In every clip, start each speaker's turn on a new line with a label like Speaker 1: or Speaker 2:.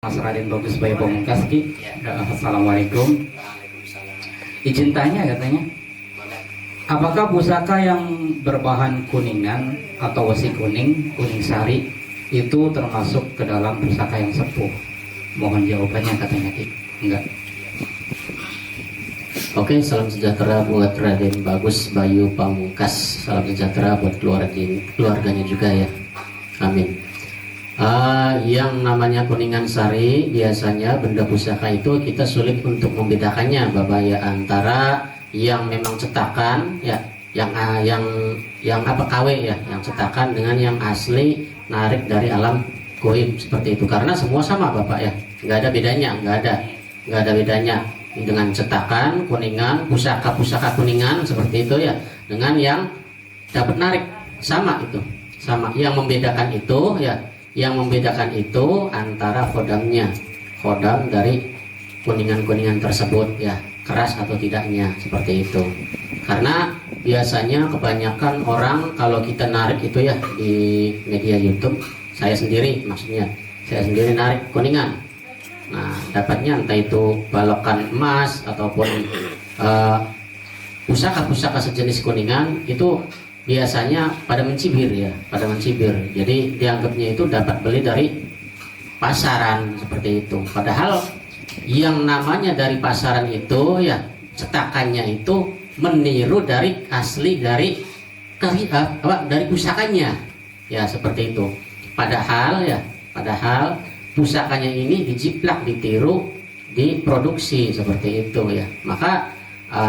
Speaker 1: Mas Raden Bagus Bayu Pamungkas Ki. Assalamualaikum. Izin tanya katanya, apakah pusaka yang berbahan kuningan atau wesi kuning, kuning sari itu termasuk ke dalam pusaka yang sepuh? Mohon jawabannya katanya Ki. Enggak.
Speaker 2: Oke, salam sejahtera buat Raden Bagus Bayu Pamungkas. Salam sejahtera buat keluarganya juga ya. Amin. Yang namanya kuningan sari, biasanya benda pusaka itu kita sulit untuk membedakannya, Bapak ya, antara yang memang cetakan ya, yang apa KW ya, yang cetakan dengan yang asli narik dari alam goib seperti itu. Karena semua sama Bapak ya, nggak ada bedanya, nggak ada bedanya dengan cetakan kuningan, pusaka kuningan seperti itu ya, dengan yang dapat narik sama itu, sama. Yang membedakan itu antara khodamnya, khodam dari kuningan tersebut ya, keras atau tidaknya seperti itu. Karena biasanya kebanyakan orang kalau kita narik itu ya di media YouTube, saya sendiri narik kuningan. Nah, dapatnya entah itu balokan emas ataupun pusaka sejenis kuningan itu biasanya pada mencibir. Jadi dianggapnya itu dapat beli dari pasaran seperti itu. Padahal yang namanya dari pasaran itu ya, cetakannya itu meniru dari asli dari pusakanya ya, seperti itu. Padahal pusakanya ini dijiplak, ditiru, diproduksi seperti itu ya. Maka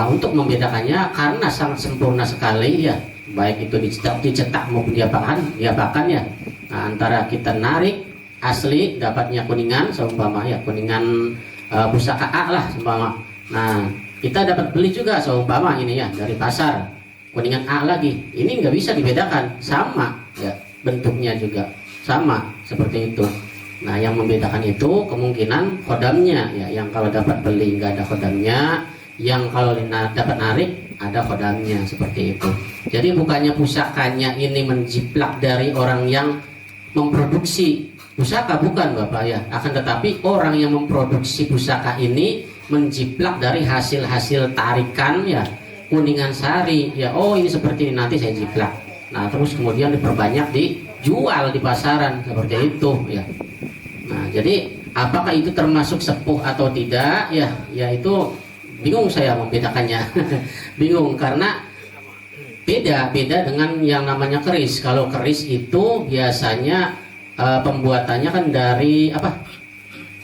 Speaker 2: untuk membedakannya karena sangat sempurna sekali ya, baik itu dicetak maupun diapakan ya. Nah, antara kita narik asli dapatnya kuningan seumpama ya, kuningan pusaka A lah seumpama. Nah, kita dapat beli juga seumpama ini ya dari pasar kuningan A lagi. Ini nggak bisa dibedakan, sama ya, bentuknya juga sama seperti itu. Nah, yang membedakan itu kemungkinan khodamnya ya, yang kalau dapat beli nggak ada khodamnya, yang kalau dapat narik ada khodamnya seperti itu. Jadi bukannya pusakanya ini menjiplak dari orang yang memproduksi pusaka, bukan Bapak ya. Akan tetapi orang yang memproduksi pusaka ini menjiplak dari hasil-hasil tarikan ya, kuningan sari ya. Oh, ini seperti ini, nanti saya jiplak. Nah, terus kemudian diperbanyak, dijual di pasaran seperti itu ya. Nah, jadi apakah itu termasuk sepuh atau tidak ya? Ya itu bingung saya membedakannya. Bingung karena beda dengan yang namanya keris. Kalau keris itu biasanya pembuatannya kan dari apa?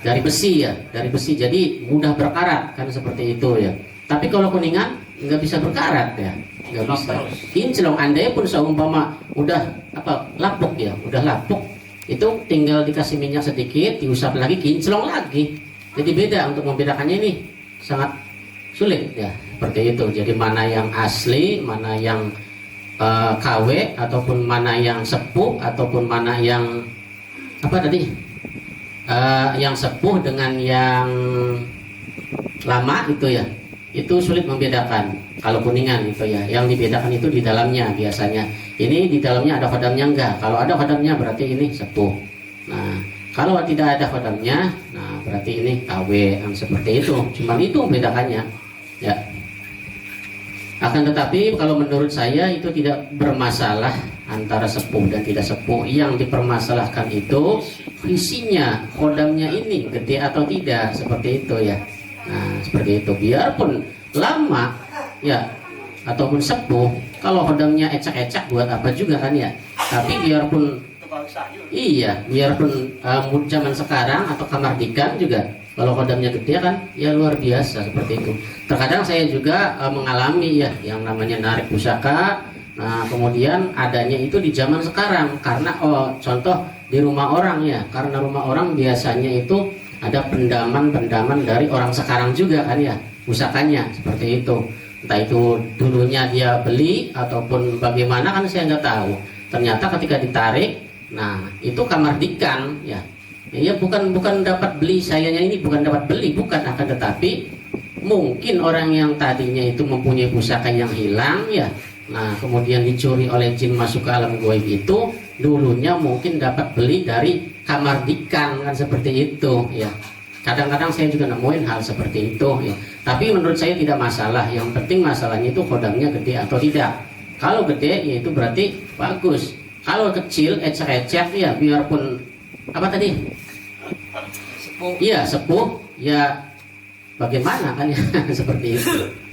Speaker 2: Dari besi ya, dari besi. Jadi mudah berkarat kan seperti itu ya. Tapi kalau kuningan nggak bisa berkarat ya, nggak bisa. Kinclong, andai pun seumpama udah lapuk ya, udah lapuk, itu tinggal dikasih minyak sedikit, diusap lagi, kinclong lagi. Jadi beda, untuk membedakannya ini sangat sulit ya, seperti itu. Jadi mana yang asli, mana yang KW, ataupun mana yang sepuh, ataupun mana yang yang sepuh dengan yang lama itu ya, itu sulit membedakan. Kalau kuningan itu ya, yang dibedakan itu di dalamnya biasanya. Ini di dalamnya ada khodamnya enggak? Kalau ada khodamnya berarti ini sepuh. Nah, kalau tidak ada khodamnya, nah berarti ini KW, yang seperti itu. Cuman itu membedakannya ya. Akan tetapi kalau menurut saya itu tidak bermasalah antara sepuh dan tidak sepuh. Yang dipermasalahkan itu isinya, khodamnya ini gede atau tidak, seperti itu ya. Nah, seperti itu. Biarpun lama ya ataupun sepuh, kalau khodamnya ecak-ecak buat apa juga kan ya. Tapi biarpun zaman sekarang atau kamardikan juga, kalau khodamnya gede kan ya luar biasa seperti itu. Terkadang saya juga mengalami ya yang namanya narik pusaka. Nah, kemudian adanya itu di zaman sekarang karena contoh di rumah orang ya, karena rumah orang biasanya itu ada pendaman dari orang sekarang juga kan ya, pusakanya seperti itu. Entah itu dulunya dia beli ataupun bagaimana kan saya nggak tahu. Ternyata ketika ditarik, nah itu kamardikan ya. Ya bukan dapat beli, sayanya ini bukan dapat beli, bukan, akan tetapi mungkin orang yang tadinya itu mempunyai pusaka yang hilang ya. Nah, kemudian dicuri oleh jin masuk ke alam goib itu, dulunya mungkin dapat beli dari kamardikan kan seperti itu ya. Kadang-kadang saya juga nemuin hal seperti itu ya. Tapi menurut saya tidak masalah. Yang penting masalahnya itu kodamnya gede atau tidak. Kalau gede ya itu berarti bagus. Kalau kecil ecek-ecek ya biarpun apa tadi?
Speaker 3: Sepuh.
Speaker 2: Iya sepuh ya bagaimana kan ya seperti itu.